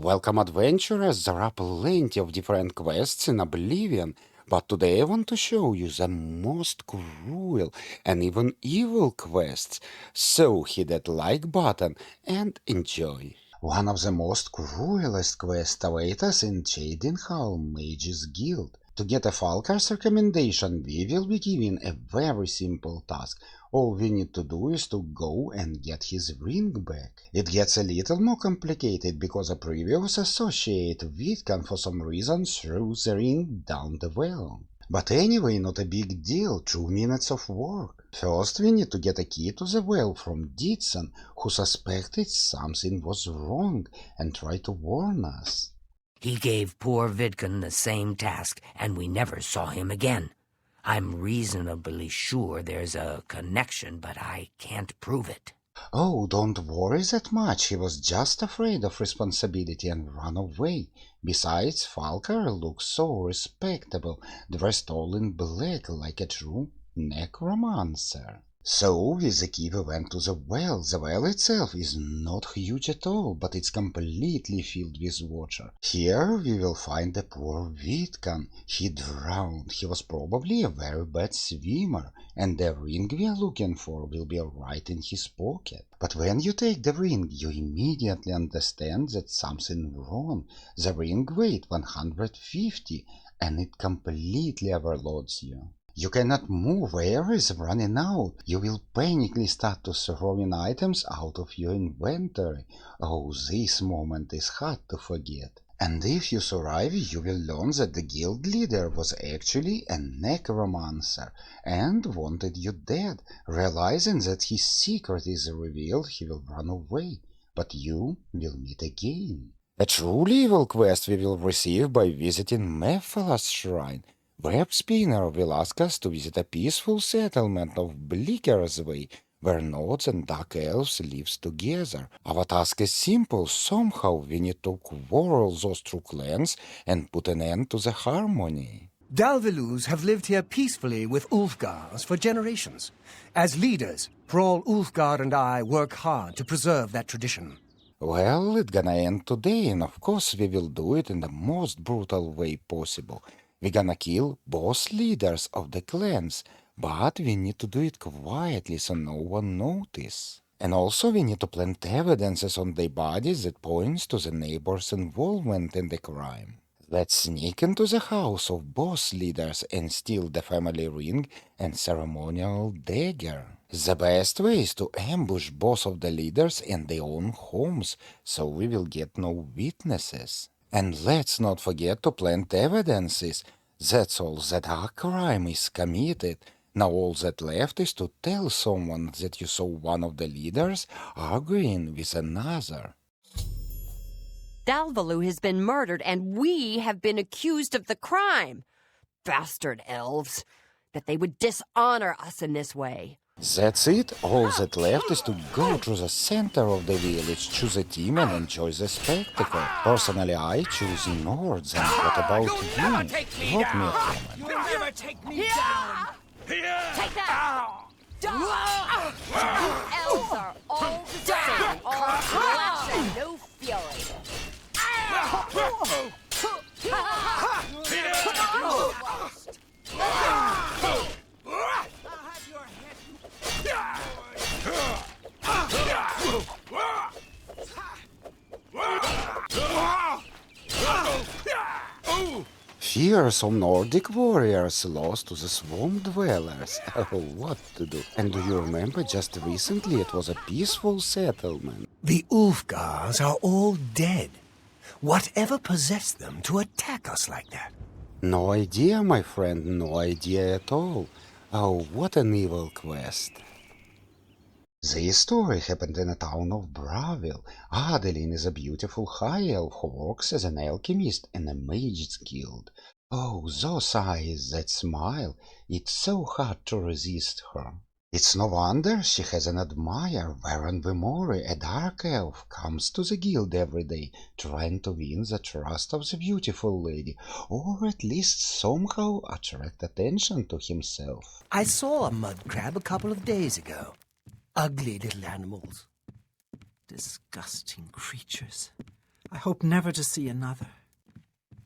Welcome adventurers, there are plenty of different quests in Oblivion, but today I want to show you the most cruel and even evil quests. So hit that like button and enjoy. One of the most cruelest quests await us in Cheydinhal Mage's Guild. To get a Falcar's recommendation, we will be given a very simple task. All we need to do is to go and get his ring back. It gets a little more complicated because a previous associate Vitkan for some reason threw the ring down the well. But anyway, not a big deal, 2 minutes of work. First we need to get a key to the well from Ditson, who suspected something was wrong and tried to warn us. He gave poor Vidkun the same task, and we never saw him again. I'm reasonably sure there's a connection, but I can't prove it. Oh, don't worry that much. He was just afraid of responsibility and ran away. Besides, Falcar looks so respectable, dressed all in black like a true necromancer. So, with the key we went to the well. The well itself is not huge at all, but it's completely filled with water. Here we will find the poor Vitkan. He drowned. He was probably a very bad swimmer, and the ring we are looking for will be right in his pocket. But when you take the ring, you immediately understand that something wrong. The ring weighs 150, and it completely overloads you. You cannot move, air is running out. You will panically start to throwing items out of your inventory. Oh, this moment is hard to forget. And if you survive, you will learn that the guild leader was actually a necromancer and wanted you dead. Realizing that his secret is revealed, he will run away. But you will meet again. A truly evil quest we will receive by visiting Mephilas' shrine. Web Spinner will ask us to visit a peaceful settlement of Bleaker's Way, where Nodes and Dark Elves live together. Our task is simple. Somehow we need to quarrel those two clans and put an end to the harmony. Dalvilus have lived here peacefully with Ulfgars for generations. As leaders, Thrall Ulfgar and I work hard to preserve that tradition. Well, it's gonna end today, and of course we will do it in the most brutal way possible. We're gonna kill both leaders of the clans, but we need to do it quietly so no one notices. And also we need to plant evidences on their bodies that points to the neighbors' involvement in the crime. Let's sneak into the house of both leaders and steal the family ring and ceremonial dagger. The best way is to ambush both of the leaders in their own homes, so we will get no witnesses. And let's not forget to plant evidences. That's all that our crime is committed. Now all that left is to tell someone that you saw one of the leaders arguing with another. Dalvalu has been murdered, and we have been accused of the crime. Bastard elves! That they would dishonor us in this way. That's it. All that left is to go to the center of the village, choose a team and enjoy the spectacle. Personally, I choose Nords, and what about you? Drop me a comment. You'll never take me down! Take that! Elves are all the same, all flesh and no fury. Fearsome Nordic warriors lost to the swamp dwellers. Oh, what to do? And do you remember just recently it was a peaceful settlement? The Ulfgars are all dead. Whatever possessed them to attack us like that? No idea, my friend, no idea at all. Oh, what an evil quest. The story happened in the town of Bravil. Ardaline is a beautiful high elf who works as an alchemist in a mage's guild. Oh, those eyes, that smile, it's so hard to resist her. It's no wonder she has an admirer. Varon Vamori, a dark elf, comes to the guild every day, trying to win the trust of the beautiful lady, or at least somehow attract attention to himself. I saw a mud crab a couple of days ago. Ugly little animals. Disgusting creatures. I hope never to see another.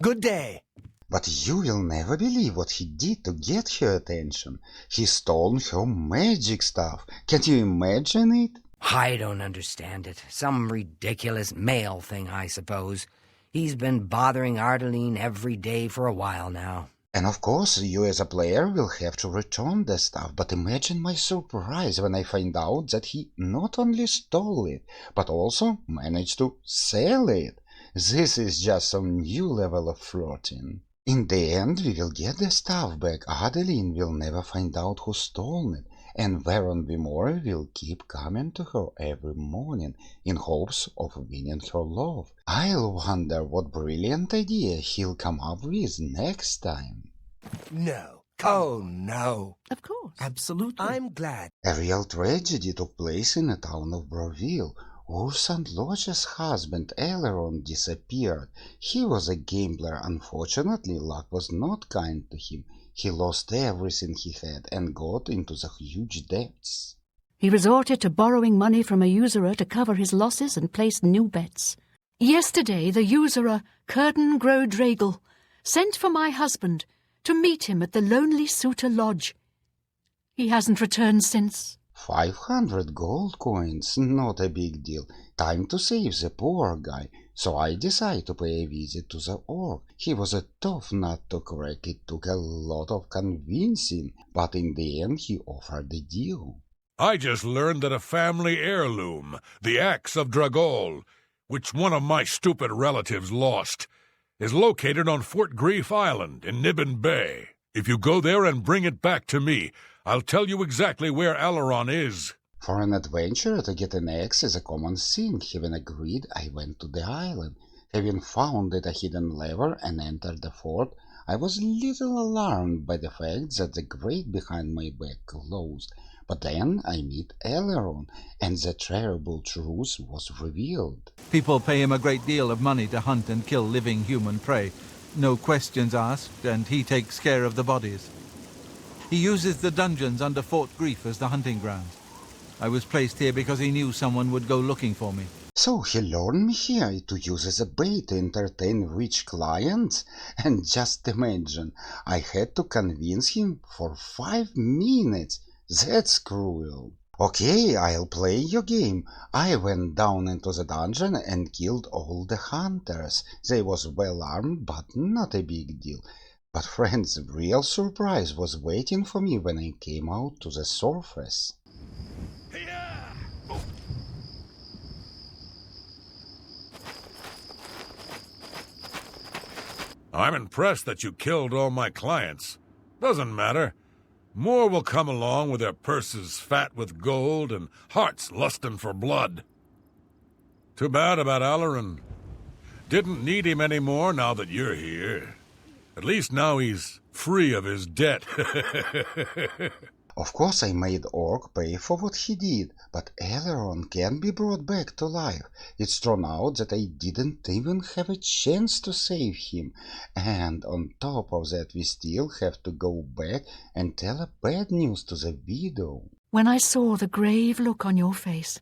Good day. But you will never believe what he did to get her attention. He stole her magic stuff. Can you imagine it? I don't understand it. Some ridiculous male thing, I suppose. He's been bothering Ardaline every day for a while now. And of course, you as a player will have to return the stuff, but imagine my surprise when I find out that he not only stole it, but also managed to sell it. This is just some new level of flirting. In the end, we will get the stuff back. Ardaline will never find out who stole it, and Varon Vamori will keep coming to her every morning in hopes of winning her love. I'll wonder what brilliant idea he'll come up with next time. No. Oh, no. Of course. Absolutely. I'm glad. A real tragedy took place in the town of Broville. Ursan Lodge's husband Aileron disappeared. He was a gambler. Unfortunately, luck was not kind to him. He lost everything he had and got into the huge debts. He resorted to borrowing money from a usurer to cover his losses and place new bets. Yesterday, the usurer, Curden Grodregel, sent for my husband to meet him at the Lonely Suitor Lodge. He hasn't returned since. 500 gold coins, not a big deal. Time to save the poor guy. So I decided to pay a visit to the orc. He was a tough nut to crack. It took a lot of convincing, but in the end he offered a deal. I just learned that a family heirloom, the axe of Dragol, which one of my stupid relatives lost, is located on Fort Grief Island in Nibbin Bay. If you go there and bring it back to me, I'll tell you exactly where Alaron is. For an adventurer to get an axe is a common thing. Having agreed, I went to the island. Having found it a hidden lever and entered the fort, I was a little alarmed by the fact that the grate behind my back closed. But then I meet Alaron, and the terrible truth was revealed. People pay him a great deal of money to hunt and kill living human prey. No questions asked, and he takes care of the bodies. He uses the dungeons under Fort Grief as the hunting grounds. I was placed here because he knew someone would go looking for me. So he lured me here to use as a bait to entertain rich clients? And just imagine, I had to convince him for 5 minutes. That's cruel. Okay, I'll play your game. I went down into the dungeon and killed all the hunters. They was well armed, but not a big deal. But friends, the real surprise was waiting for me when I came out to the surface. I'm impressed that you killed all my clients. Doesn't matter. More will come along with their purses fat with gold and hearts lusting for blood. Too bad about Alaron. Didn't need him anymore now that you're here. At least now he's free of his debt. Of course I made Orc pay for what he did, but Alaron can be brought back to life. It's thrown out that I didn't even have a chance to save him. And on top of that we still have to go back and tell a bad news to the widow. When I saw the grave look on your face,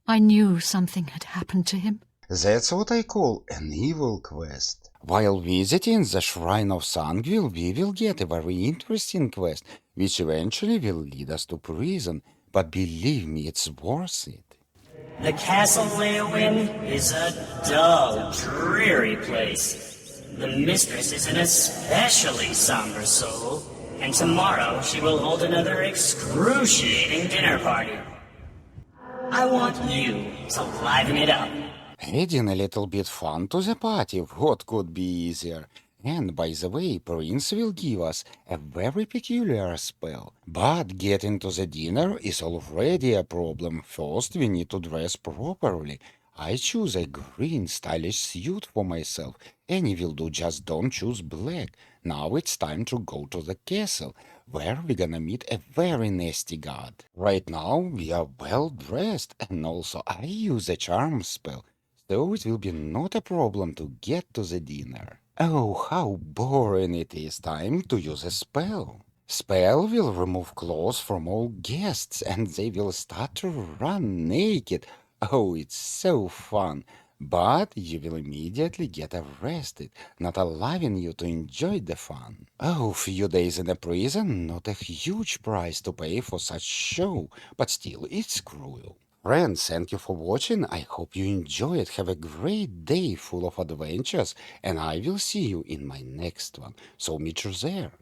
I knew something had happened to him. That's what I call an evil quest. While visiting the Shrine of Sanguine, we will get a very interesting quest, which eventually will lead us to prison. But believe me, it's worth it. The Castle Leowin is a dull, dreary place. The mistress is an especially somber soul, and tomorrow she will hold another excruciating dinner party. I want you to liven it up. Adding a little bit fun to the party, what could be easier? And by the way, Prince will give us a very peculiar spell. But getting to the dinner is already a problem. First, we need to dress properly. I choose a green stylish suit for myself. Any will do, just don't choose black. Now it's time to go to the castle, where we're gonna meet a very nasty god. Right now, we are well dressed, and also I use a charm spell. So it will be not a problem to get to the dinner. Oh, how boring it is. Time to use a spell. Spell will remove clothes from all guests and they will start to run naked. Oh, it's so fun. But you will immediately get arrested, not allowing you to enjoy the fun. Oh, few days in a prison, not a huge price to pay for such show, but still, it's cruel. Friends, thank you for watching. I hope you enjoy it. Have a great day full of adventures, and I will see you in my next one. So meet you there.